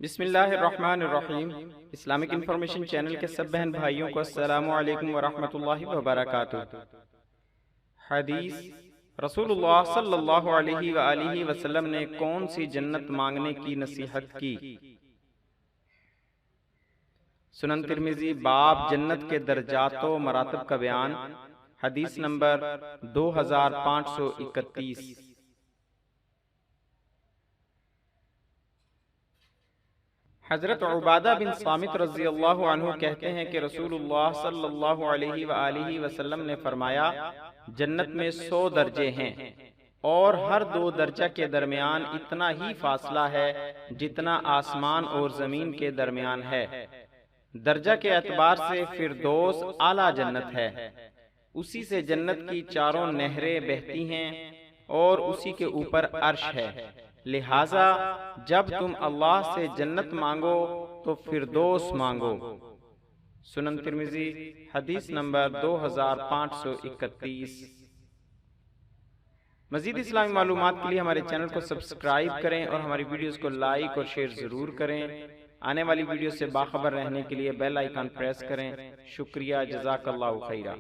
بسم اللہ الرحمن الرحیم۔ اسلامک انفارمیشن چینل کے سب بہن بھائیوں کو السلام علیکم ورحمۃ اللہ وبرکاتہ۔ حدیث: رسول اللہ صلی اللہ علیہ وآلہ وسلم نے کون سی جنت مانگنے کی نصیحت کی؟ سنن ترمذی باب جنت کے درجات و مراتب کا بیان، حدیث نمبر 2531۔ حضرت عبادہ بن صامت رضی اللہ عنہ کہتے ہیں کہ رسول اللہ صلی اللہ علیہ وآلہ وسلم نے فرمایا، جنت میں 100 درجے ہیں اور ہر 2 درجہ کے درمیان اتنا ہی فاصلہ ہے جتنا آسمان اور زمین کے درمیان ہے۔ درجہ کے اعتبار سے فردوس اعلیٰ جنت ہے، اسی سے جنت کی 4 نہریں بہتی ہیں اور اسی کے اوپر عرش ہے، لہٰذا جب تم اللہ سے جنت مانگو تو فردوس مانگو۔ سنن ترمذی حدیث نمبر 2531۔ مزید اسلامی معلومات کے لیے ہمارے چینل کو سبسکرائب کریں اور ہماری ویڈیوز کو لائک اور شیئر ضرور کریں۔ آنے والی ویڈیو سے باخبر رہنے کے لیے بیل آئیکن پریس کریں۔ شکریہ، جزاک اللہ خیرہ۔